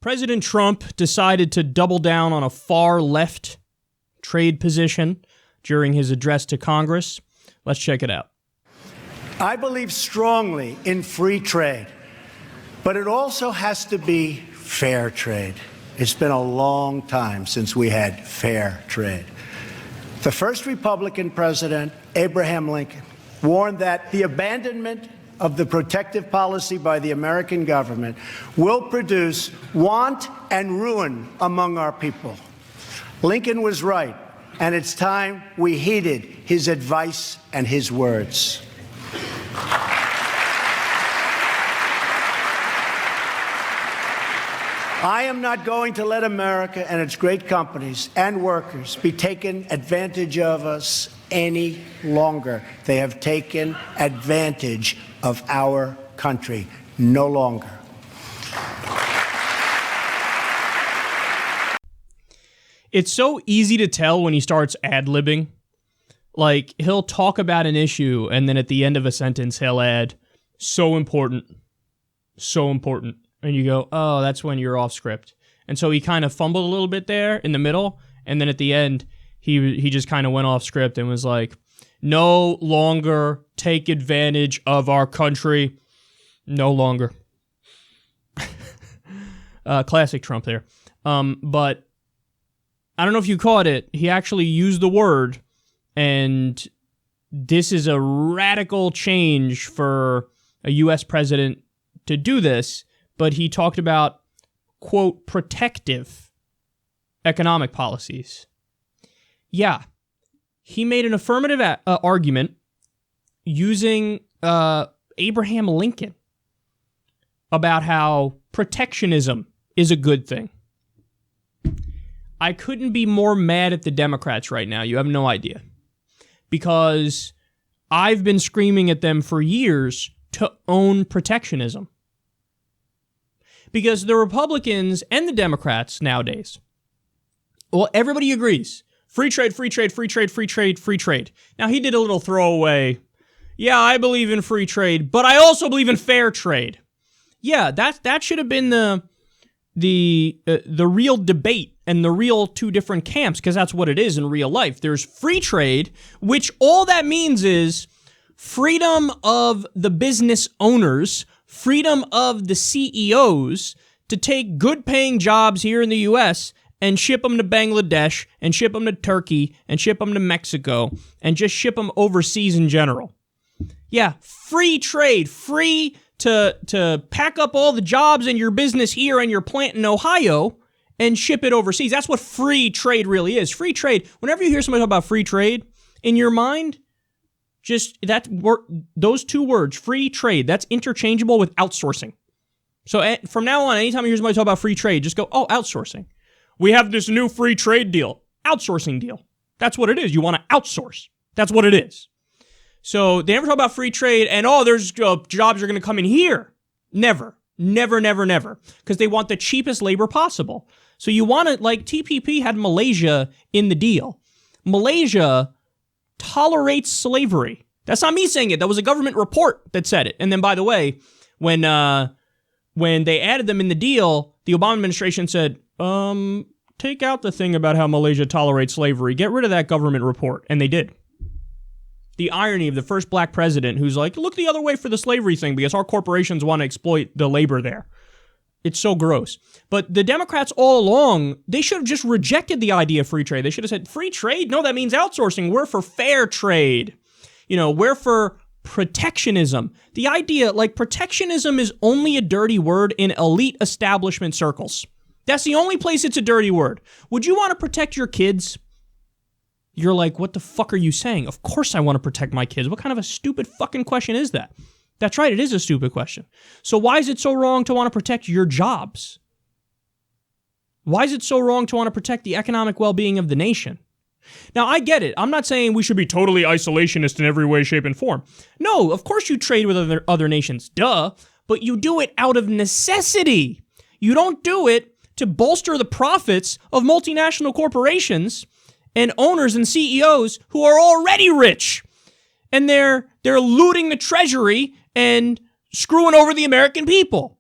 President Trump decided to double down on a far-left trade position during his address to Congress. Let's check it out. I believe strongly in free trade, but it also has to be fair trade. It's been a long time since we had fair trade. The first Republican president, Abraham Lincoln, warned that the abandonment of the protective policy by the American government will produce want and ruin among our people. Lincoln was right, and it's time we heeded his advice and his words. I am not going to let America and its great companies and workers be taken advantage of us any longer. They have taken advantage of our country. No longer. It's so easy to tell when he starts ad-libbing. Like, he'll talk about an issue, and then at the end of a sentence, he'll add, so important, so important. And you go, oh, that's when you're off script. And so he kind of fumbled a little bit there in the middle, and then at the end, he just kind of went off script and was like, no longer take advantage of our country. No longer. Classic Trump there. But I don't know if you caught it. He actually used the word, and this is a radical change for a U.S. president to do this, but he talked about, quote, protective economic policies. Yeah, he made an affirmative argument using Abraham Lincoln about how protectionism is a good thing. I couldn't be more mad at the Democrats right now. You have no idea. Because I've been screaming at them for years to own protectionism. Because the Republicans and the Democrats nowadays, well, everybody agrees. Free trade, free trade, free trade, free trade, free trade. Now, he did a little throwaway. Yeah, I believe in free trade, but I also believe in fair trade. Yeah, that should have been the real debate and the real two different camps, because that's what it is in real life. There's free trade, which all that means is freedom of the business owners, freedom of the CEOs to take good-paying jobs here in the U.S. and ship them to Bangladesh and ship them to Turkey and ship them to Mexico and just ship them overseas in general. Yeah, free trade, free to pack up all the jobs in your business here and your plant in Ohio and ship it overseas. That's what free trade really is. Free trade, whenever you hear somebody talk about free trade, in your mind, just those two words, free trade, that's interchangeable with outsourcing. So from now on, anytime you hear somebody talk about free trade, just go, oh, outsourcing. We have this new free trade deal, outsourcing deal. That's what it is. You want to outsource. That's what it is. So they never talk about free trade and, oh, there's jobs are going to come in here. Never, never, never, never. Because they want the cheapest labor possible. So you want to, like TPP had Malaysia in the deal. Malaysia tolerates slavery. That's not me saying it. That was a government report that said it. And then, by the way, when they added them in the deal, the Obama administration said, take out the thing about how Malaysia tolerates slavery. Get rid of that government report. And they did. The irony of the first black president who's like, look the other way for the slavery thing because our corporations want to exploit the labor there. It's so gross. But the Democrats all along, they should have just rejected the idea of free trade. They should have said, free trade? No, that means outsourcing. We're for fair trade. We're for protectionism. The idea, protectionism is only a dirty word in elite establishment circles. That's the only place it's a dirty word. Would you want to protect your kids? You're like, what the fuck are you saying? Of course I want to protect my kids. What kind of a stupid fucking question is that? That's right, it is a stupid question. So why is it so wrong to want to protect your jobs? Why is it so wrong to want to protect the economic well-being of the nation? Now, I get it. I'm not saying we should be totally isolationist in every way, shape, and form. No, of course you trade with other nations. Duh. But you do it out of necessity. You don't do it to bolster the profits of multinational corporations and owners and CEOs who are already rich. And they're looting the treasury and screwing over the American people.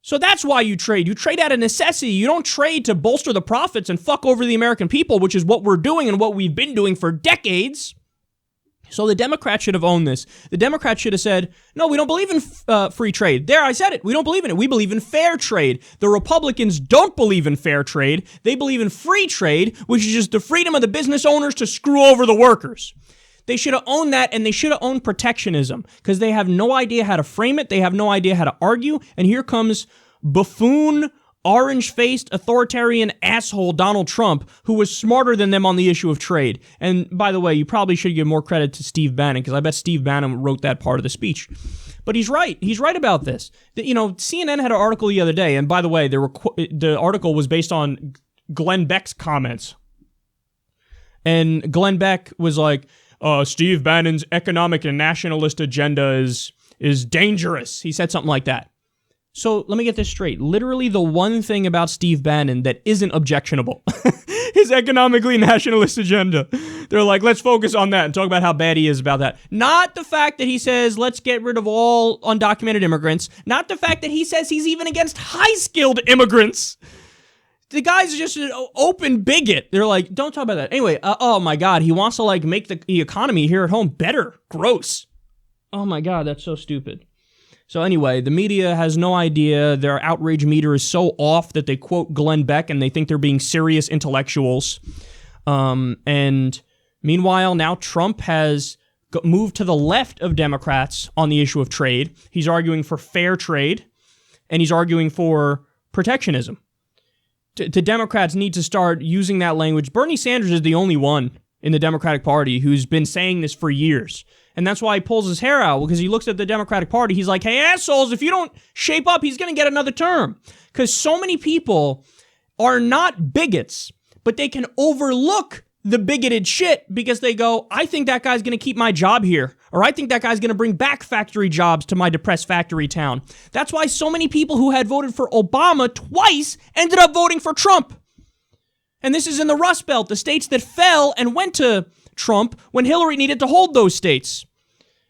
So that's why you trade. You trade out of necessity. You don't trade to bolster the profits and fuck over the American people, which is what we're doing and what we've been doing for decades. So the Democrats should have owned this. The Democrats should have said, no, we don't believe in free trade. There, I said it. We don't believe in it. We believe in fair trade. The Republicans don't believe in fair trade. They believe in free trade, which is just the freedom of the business owners to screw over the workers. They should have owned that, and they should have owned protectionism, because they have no idea how to frame it. They have no idea how to argue. And here comes buffoon, orange-faced, authoritarian asshole Donald Trump, who was smarter than them on the issue of trade. And by the way, you probably should give more credit to Steve Bannon, because I bet Steve Bannon wrote that part of the speech. But he's right. He's right about this. CNN had an article the other day, and by the way, the article was based on Glenn Beck's comments. And Glenn Beck was like, Steve Bannon's economic and nationalist agenda is dangerous. He said something like that. So let me get this straight. Literally the one thing about Steve Bannon that isn't objectionable, his economically nationalist agenda. They're like, let's focus on that and talk about how bad he is about that. Not the fact that he says, let's get rid of all undocumented immigrants. Not the fact that he says he's even against high-skilled immigrants. The guy's just an open bigot. They're like, don't talk about that. Anyway, oh my God, he wants to make the economy here at home better. Gross. Oh my God, that's so stupid. So anyway, the media has no idea. Their outrage meter is so off that they quote Glenn Beck and they think they're being serious intellectuals. And meanwhile, now Trump has moved to the left of Democrats on the issue of trade. He's arguing for fair trade, and he's arguing for protectionism. The Democrats need to start using that language. Bernie Sanders is the only one in the Democratic Party who's been saying this for years. And that's why he pulls his hair out, because he looks at the Democratic Party. He's like, hey, assholes, if you don't shape up, he's going to get another term. Because so many people are not bigots, but they can overlook the bigoted shit because they go, I think that guy's going to keep my job here. Or I think that guy's going to bring back factory jobs to my depressed factory town. That's why so many people who had voted for Obama twice ended up voting for Trump. And this is in the Rust Belt, the states that fell and went to Trump when Hillary needed to hold those states.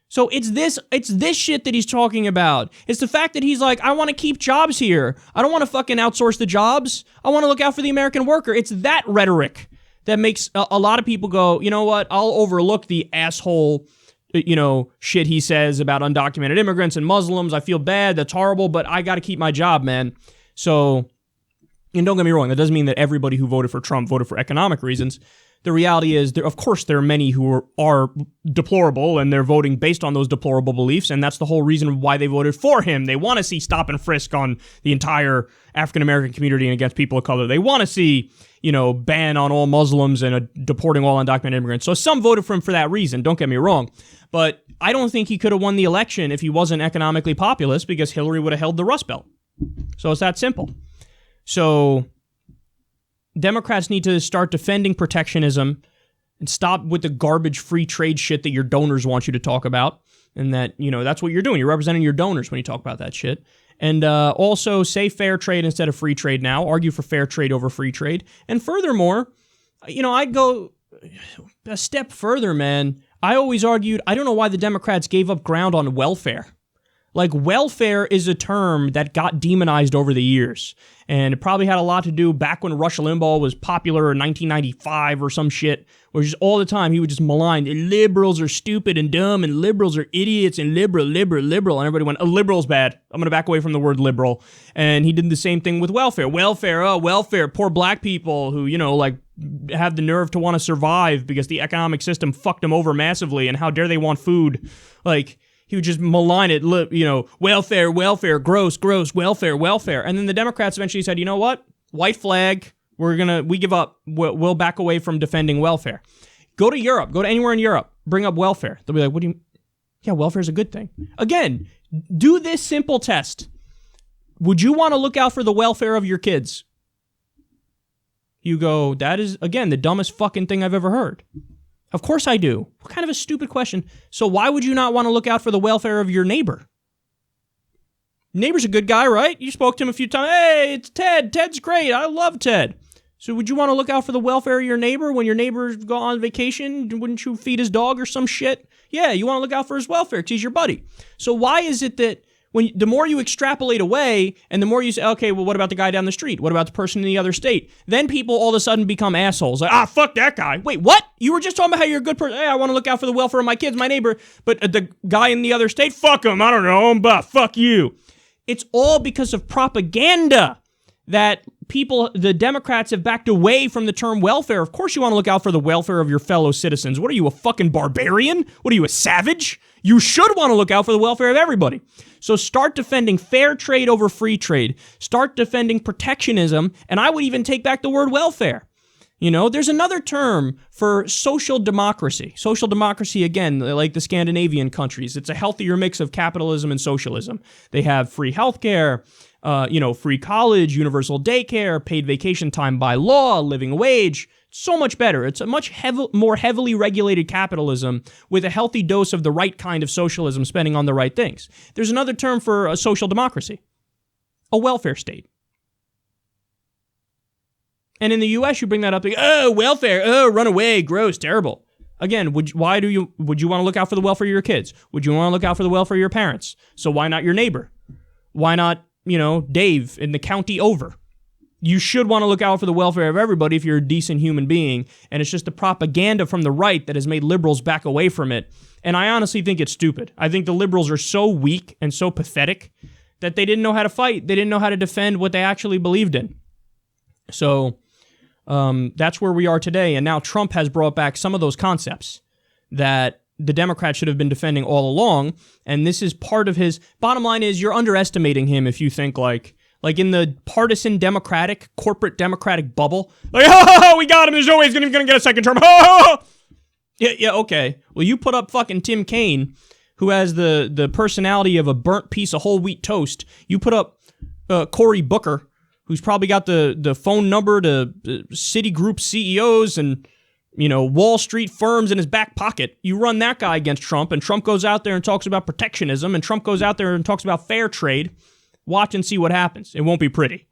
So it's this shit that he's talking about. It's the fact that he's like, I want to keep jobs here. I don't want to fucking outsource the jobs. I want to look out for the American worker. It's that rhetoric that makes a lot of people go, you know what? I'll overlook the asshole, shit he says about undocumented immigrants and Muslims. I feel bad. That's horrible, but I got to keep my job, man. So, and don't get me wrong, that doesn't mean that everybody who voted for Trump voted for economic reasons. The reality is, of course, there are many who are deplorable, and they're voting based on those deplorable beliefs, and that's the whole reason why they voted for him. They want to see stop and frisk on the entire African-American community and against people of color. They want to see, ban on all Muslims and deporting all undocumented immigrants. So some voted for him for that reason, don't get me wrong. But I don't think he could have won the election if he wasn't economically populist, because Hillary would have held the Rust Belt. So it's that simple. So Democrats need to start defending protectionism and stop with the garbage free trade shit that your donors want you to talk about. And that, that's what you're doing. You're representing your donors when you talk about that shit. And also say fair trade instead of free trade now. Argue for fair trade over free trade. And furthermore, I'd go a step further, man. I always argued, I don't know why the Democrats gave up ground on welfare. Like, welfare is a term that got demonized over the years. And it probably had a lot to do back when Rush Limbaugh was popular in 1995 or some shit, where just all the time he would just malign, liberals are stupid and dumb, and liberals are idiots, and liberal. And everybody went, liberal's bad. I'm going to back away from the word liberal. And he did the same thing with welfare. Welfare, poor black people who, have the nerve to want to survive because the economic system fucked them over massively, and how dare they want food. He would just malign it, welfare, gross, welfare. And then the Democrats eventually said, you know what? White flag, we give up. We'll back away from defending welfare. Go to Europe. Go to anywhere in Europe. Bring up welfare. They'll be like, what do you... Yeah, welfare is a good thing. Again, do this simple test. Would you want to look out for the welfare of your kids? You go, that is, again, the dumbest fucking thing I've ever heard. Of course I do. What kind of a stupid question? So why would you not want to look out for the welfare of your neighbor? Neighbor's a good guy, right? You spoke to him a few times. Hey, it's Ted. Ted's great. I love Ted. So would you want to look out for the welfare of your neighbor when your neighbor go on vacation? Wouldn't you feed his dog or some shit? Yeah, you want to look out for his welfare because he's your buddy. So why is it that The more you extrapolate away, and the more you say, okay, well, what about the guy down the street? What about the person in the other state? Then people all of a sudden become assholes. Like, fuck that guy. Wait, what? You were just talking about how you're a good person. Hey, I want to look out for the welfare of my kids, my neighbor. But the guy in the other state, fuck him. I don't know, but fuck you. It's all because of propaganda that the Democrats have backed away from the term welfare. Of course you want to look out for the welfare of your fellow citizens. What are you, a fucking barbarian? What are you, a savage? You should want to look out for the welfare of everybody. So start defending fair trade over free trade. Start defending protectionism, and I would even take back the word welfare. There's another term for social democracy. Social democracy, again, like the Scandinavian countries. It's a healthier mix of capitalism and socialism. They have free healthcare, free college, universal daycare, paid vacation time by law, living wage. So much better. It's a much more heavily regulated capitalism with a healthy dose of the right kind of socialism spending on the right things. There's another term for a social democracy, a welfare state. And in the U.S., you bring that up, like, welfare, run away, gross, terrible. Again, would you want to look out for the welfare of your kids? Would you want to look out for the welfare of your parents? So why not your neighbor? Why not, Dave in the county over? You should want to look out for the welfare of everybody if you're a decent human being, and it's just the propaganda from the right that has made liberals back away from it. And I honestly think it's stupid. I think the liberals are so weak and so pathetic that they didn't know how to fight. They didn't know how to defend what they actually believed in. So that's where we are today, and now Trump has brought back some of those concepts that the Democrats should have been defending all along, and this is part of his... Bottom line is, you're underestimating him if you think like in the partisan Democratic, corporate Democratic bubble, like, we got him, there's no way he's gonna get a second term. Yeah, okay. Well, you put up fucking Tim Kaine, who has the personality of a burnt piece of whole wheat toast. You put up Cory Booker, who's probably got the phone number to Citigroup CEOs and, Wall Street firms in his back pocket. You run that guy against Trump, and Trump goes out there and talks about protectionism, and Trump goes out there and talks about fair trade. Watch and see what happens. It won't be pretty.